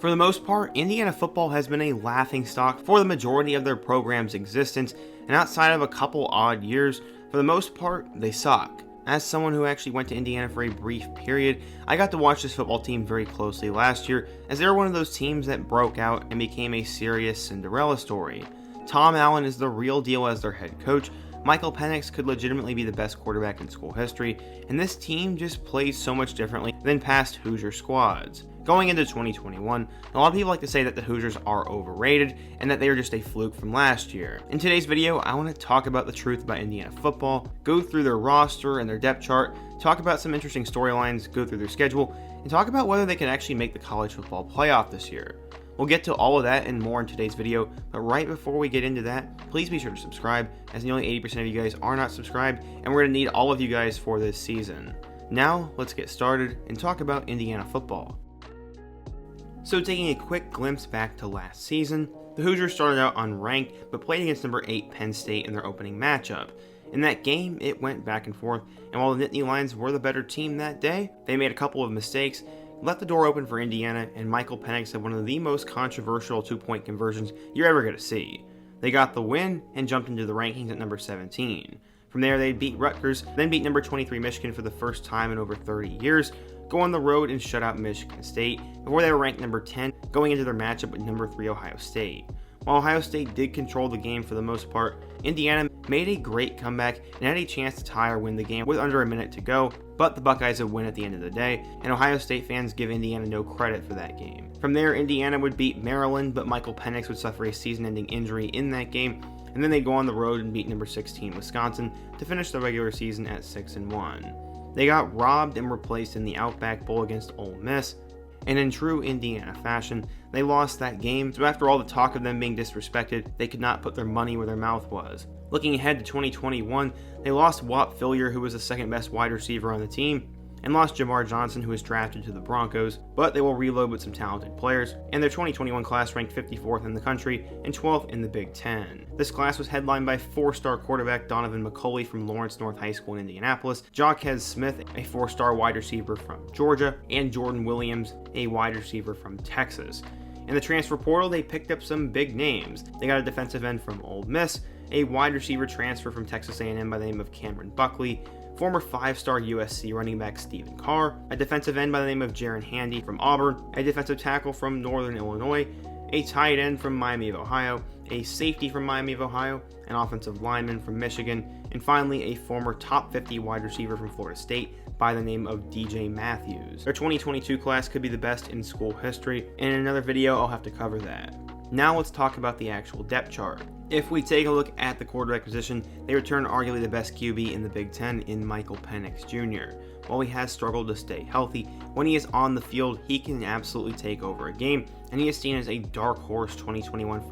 For the most part, Indiana football has been a laughingstock for the majority of their program's existence, and outside of a couple odd years, for the most part, they suck. As someone who actually went to Indiana for a brief period, I got to watch this football team very closely last year, as they were one of those teams that broke out and became a serious Cinderella story. Tom Allen is the real deal as their head coach. Michael Penix could legitimately be the best quarterback in school history, and this team just plays so much differently than past Hoosier squads. Going into 2021, a lot of people like to say that the Hoosiers are overrated and that they are just a fluke from last year. In today's video, I want to talk about the truth about Indiana football, go through their roster and their depth chart, talk about some interesting storylines, go through their schedule, and talk about whether they can actually make the college football playoff this year. We'll get to all of that and more in today's video, but right before we get into that, please be sure to subscribe, as nearly 80% of you guys are not subscribed, and we're going to need all of you guys for this season. Now, let's get started and talk about Indiana football. So taking a quick glimpse back to last season, the Hoosiers started out unranked, but played against number 8 Penn State in their opening matchup. In that game, it went back and forth, and while the Nittany Lions were the better team that day, they made a couple of mistakes, left the door open for Indiana, and Michael Penix had one of the most controversial 2-point conversions you're ever going to see. They got the win and jumped into the rankings at number 17. From there, they beat Rutgers, then beat number 23 Michigan for the first time in over 30 years, go on the road and shut out Michigan State, before they were ranked number 10, going into their matchup with number 3 Ohio State. While Ohio State did control the game for the most part, Indiana made a great comeback and had a chance to tie or win the game with under a minute to go, but the Buckeyes would win at the end of the day, and Ohio State fans give Indiana no credit for that game. From there, Indiana would beat Maryland, but Michael Penix would suffer a season-ending injury in that game, and then they'd go on the road and beat number 16 Wisconsin to finish the regular season at 6-1. They got robbed and replaced in the Outback Bowl against Ole Miss, and in true Indiana fashion, they lost that game, so after all the talk of them being disrespected, they could not put their money where their mouth was. Looking ahead to 2021, they lost Whop Philyor, who was the second best wide receiver on the team, and lost Jamar Johnson, who was drafted to the Broncos, but they will reload with some talented players, and their 2021 class ranked 54th in the country and 12th in the Big Ten. This class was headlined by 4-star quarterback Donovan McCulley from Lawrence North High School in Indianapolis, Jaquez Smith, a 4-star wide receiver from Georgia, and Jordan Williams, a wide receiver from Texas. In the transfer portal, they picked up some big names. They got a defensive end from Ole Miss, a wide receiver transfer from Texas A&M by the name of Cameron Buckley, former 5-star USC running back Stephen Carr, a defensive end by the name of Jaron Handy from Auburn, a defensive tackle from Northern Illinois, a tight end from Miami of Ohio, a safety from Miami of Ohio, an offensive lineman from Michigan, and finally a former top 50 wide receiver from Florida State by the name of DJ Matthews. Their 2022 class could be the best in school history, and in another video I'll have to cover that. Now let's talk about the actual depth chart. If we take a look at the quarterback position, they return arguably the best QB in the Big Ten in Michael Penix Jr. While he has struggled to stay healthy, when he is on the field, he can absolutely take over a game, and he is seen as a dark horse 2021,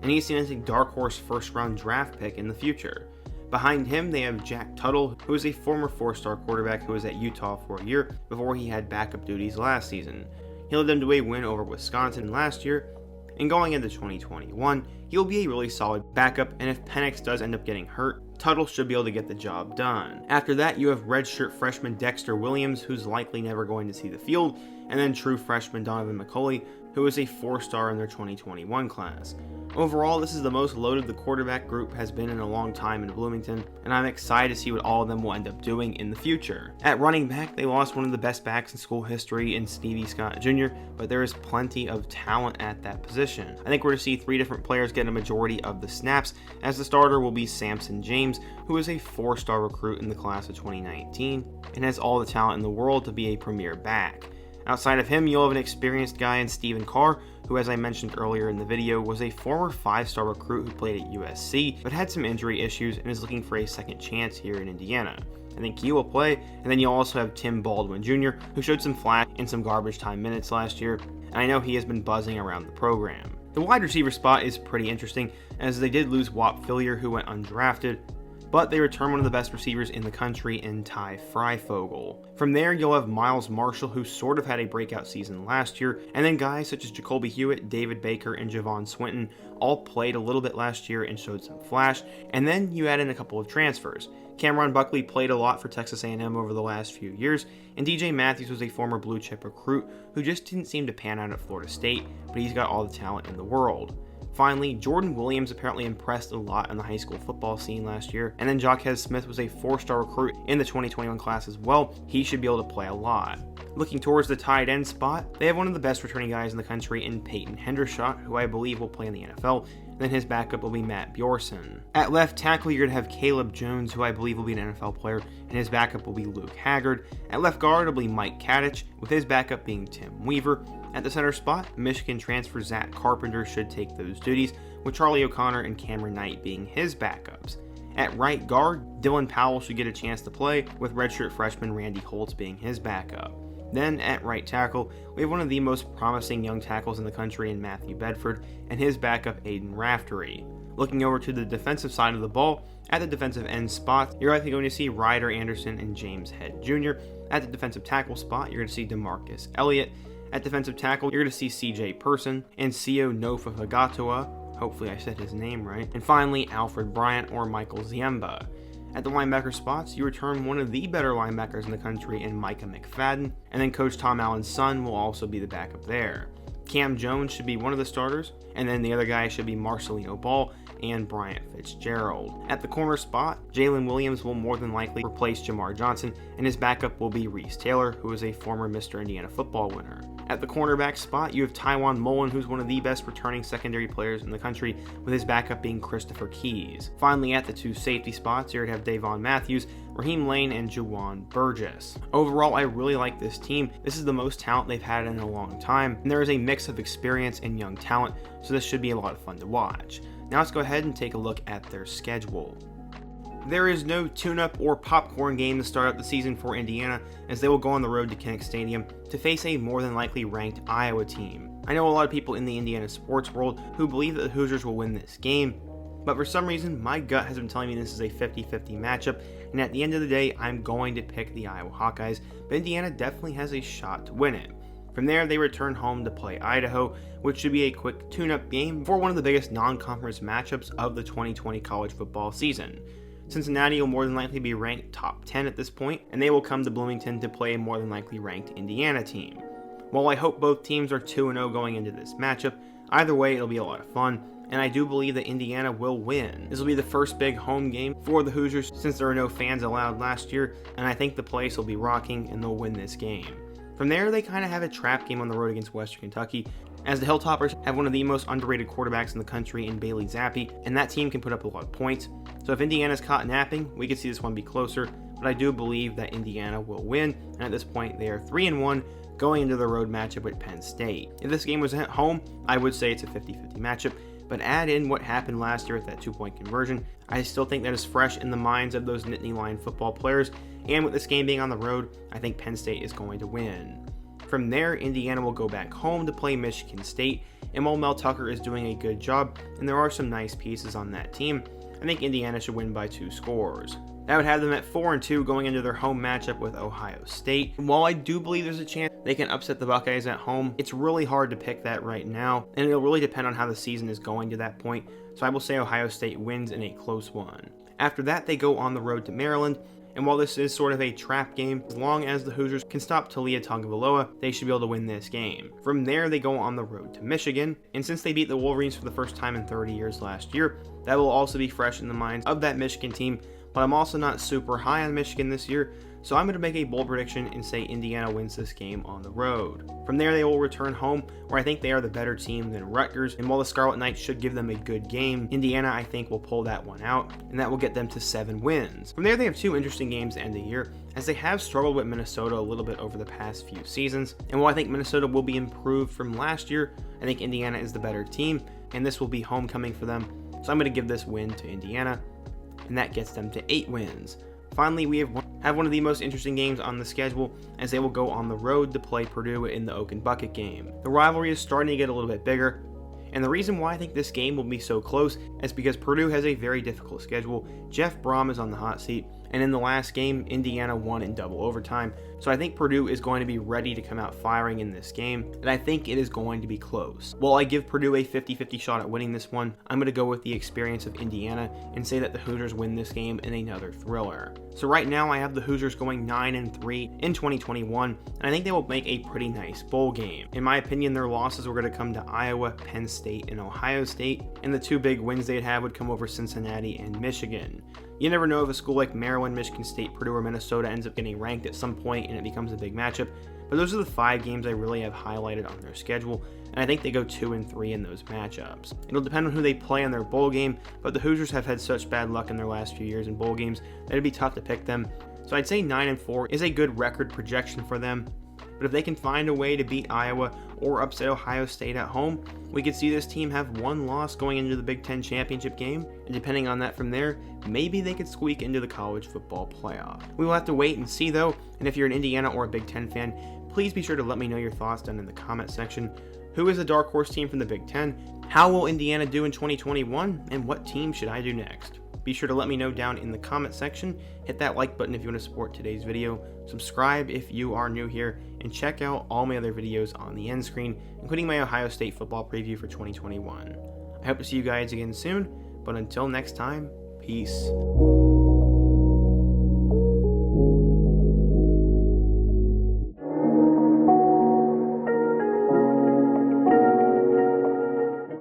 and he is seen as a dark horse first-round draft pick in the future. Behind him, they have Jack Tuttle, who is a former 4-star quarterback who was at Utah for a year before he had backup duties last season. He led them to a win over Wisconsin last year, and going into 2021, he'll be a really solid backup, and if Penix does end up getting hurt, Tuttle should be able to get the job done. After that, you have redshirt freshman Dexter Williams, who's likely never going to see the field, and then true freshman Donovan McCulley, who is a 4-star in their 2021 class. Overall, this is the most loaded the quarterback group has been in a long time in Bloomington, and I'm excited to see what all of them will end up doing in the future. At running back, they lost one of the best backs in school history in Stevie Scott Jr., but there is plenty of talent at that position. I think we're going to see 3 different players get a majority of the snaps, as the starter will be Samson James, who is a 4-star recruit in the class of 2019, and has all the talent in the world to be a premier back. Outside of him, you'll have an experienced guy in Stephen Carr, who, as I mentioned earlier in the video, was a former 5-star recruit who played at USC, but had some injury issues and is looking for a second chance here in Indiana. I think he will play, and then you'll also have Tim Baldwin Jr., who showed some flash in some garbage time minutes last year, and I know he has been buzzing around the program. The wide receiver spot is pretty interesting, as they did lose Whop Philyor, who went undrafted, but they return one of the best receivers in the country in Ty Freifogel. From there, you'll have Miles Marshall, who sort of had a breakout season last year, and then guys such as Jacoby Hewitt, David Baker, and Javon Swinton all played a little bit last year and showed some flash, and then you add in a couple of transfers. Cameron Buckley played a lot for Texas A&M over the last few years, and DJ Matthews was a former blue chip recruit who just didn't seem to pan out at Florida State, but he's got all the talent in the world. Finally, Jordan Williams apparently impressed a lot in the high school football scene last year, and then Jaquez Smith was a 4-star recruit in the 2021 class as well. He should be able to play a lot. Looking towards the tight end spot, they have one of the best returning guys in the country in Peyton Hendershot, who I believe will play in the NFL, and then his backup will be Matt Bjorson. At left tackle, you're going to have Caleb Jones, who I believe will be an NFL player, and his backup will be Luke Haggard. At left guard, it'll be Mike Kadich, with his backup being Tim Weaver. At the center spot, Michigan transfer Zach Carpenter should take those duties, with Charlie O'Connor and Cameron Knight being his backups. At right guard, Dylan Powell should get a chance to play, with redshirt freshman Randy Holtz being his backup. Then at right tackle, we have one of the most promising young tackles in the country in Matthew Bedford, and his backup Aiden Raftery. Looking over to the defensive side of the ball, at the defensive end spot, you're likely going to see Ryder Anderson and James Head Jr. At the defensive tackle spot, you're going to see DeMarcus Elliott. At defensive tackle, you're going to see CJ Person and Sio Nofafagatoa. Hopefully I said his name right. And finally, Alfred Bryant or Michael Ziemba. At the linebacker spots, you return one of the better linebackers in the country in Micah McFadden, and then Coach Tom Allen's son will also be the backup there. Cam Jones should be one of the starters, and then the other guy should be Marcelino Ball and Bryant Fitzgerald. At the corner spot, Jalen Williams will more than likely replace Jamar Johnson, and his backup will be Reese Taylor, who is a former Mr. Indiana football winner. At the cornerback spot, you have Tywan Mullen, who's one of the best returning secondary players in the country, with his backup being Christopher Keys. Finally, at the two safety spots, you're going to have Davon Matthews, Raheem Lane, and Juwan Burgess. Overall, I really like this team. This is the most talent they've had in a long time, and there is a mix of experience and young talent, so this should be a lot of fun to watch. Now let's go ahead and take a look at their schedule. There is no tune-up or popcorn game to start out the season for Indiana, as they will go on the road to Kinnick Stadium to face a more than likely ranked Iowa team. I know a lot of people in the Indiana sports world who believe that the Hoosiers will win this game, but for some reason my gut has been telling me this is a 50-50 matchup, and at the end of the day I'm going to pick the Iowa Hawkeyes, but Indiana definitely has a shot to win it. From there, they return home to play Idaho, which should be a quick tune-up game for one of the biggest non-conference matchups of the 2020 college football season. Cincinnati will more than likely be ranked top 10 at this point, and they will come to Bloomington to play a more than likely ranked Indiana team. While I hope both teams are 2-0 going into this matchup, either way it'll be a lot of fun, and I do believe that Indiana will win. This will be the first big home game for the Hoosiers since there were no fans allowed last year, and I think the place will be rocking and they'll win this game. From there, they kind of have a trap game on the road against Western Kentucky, as the Hilltoppers have one of the most underrated quarterbacks in the country in Bailey Zappi, and that team can put up a lot of points. So if Indiana's caught napping, we could see this one be closer, but I do believe that Indiana will win, and at this point they are 3-1 going into the road matchup with Penn State. If this game was at home, I would say it's a 50-50 matchup, but add in what happened last year with that 2-point conversion, I still think that is fresh in the minds of those Nittany Lion football players, and with this game being on the road, I think Penn State is going to win. From there, Indiana will go back home to play Michigan State, and while Mel Tucker is doing a good job, and there are some nice pieces on that team, I think Indiana should win by 2 scores. That would have them at 4-2 going into their home matchup with Ohio State. And while I do believe there's a chance they can upset the Buckeyes at home, it's really hard to pick that right now, and it'll really depend on how the season is going to that point, so I will say Ohio State wins in a close one. After that, they go on the road to Maryland, and while this is sort of a trap game, as long as the Hoosiers can stop Talia Tagovailoa, they should be able to win this game. From there, they go on the road to Michigan, and since they beat the Wolverines for the first time in 30 years last year, that will also be fresh in the minds of that Michigan team, but I'm also not super high on Michigan this year, so I'm going to make a bold prediction and say Indiana wins this game on the road. From there, they will return home, where I think they are the better team than Rutgers, and while the Scarlet Knights should give them a good game, Indiana I think will pull that one out, and that will get them to 7 wins. From there, they have 2 interesting games to end the year, as they have struggled with Minnesota a little bit over the past few seasons, and while I think Minnesota will be improved from last year, I think Indiana is the better team, and this will be homecoming for them, so I'm going to give this win to Indiana, and that gets them to 8 wins. Finally, we have one of the most interesting games on the schedule, as they will go on the road to play Purdue in the Oak and Bucket game. The rivalry is starting to get a little bit bigger, And the reason why I think this game will be so close is because Purdue has a very difficult schedule. Jeff Brom is on the hot seat, and in the last game, Indiana won in double overtime. So I think Purdue is going to be ready to come out firing in this game, and I think it is going to be close. While I give Purdue a 50-50 shot at winning this one, I'm going to go with the experience of Indiana and say that the Hoosiers win this game in another thriller. So right now I have the Hoosiers going 9-3 in 2021, and I think they will make a pretty nice bowl game. In my opinion, their losses were going to come to Iowa, Penn State, and Ohio State, and the two big wins they'd have would come over Cincinnati and Michigan. You never know if a school like Maryland, Michigan State, Purdue, or Minnesota ends up getting ranked at some point and it becomes a big matchup, but those are the 5 games I really have highlighted on their schedule, and I think they go 2-3 in those matchups. It'll depend on who they play in their bowl game, but the Hoosiers have had such bad luck in their last few years in bowl games that it'd be tough to pick them. So I'd say 9-4 is a good record projection for them, but if they can find a way to beat Iowa or upset Ohio State at home, we could see this team have one loss going into the Big Ten championship game, and depending on that from there, maybe they could squeak into the college football playoff. We will have to wait and see though, and if you're an Indiana or a Big Ten fan, please be sure to let me know your thoughts down in the comment section. Who is the dark horse team from the Big Ten? How will Indiana do in 2021? And what team should I do next? Be sure to let me know down in the comment section. Hit that like button if you want to support today's video. Subscribe if you are new here, and check out all my other videos on the end screen, including my Ohio State football preview for 2021. I hope to see you guys again soon, but until next time, peace.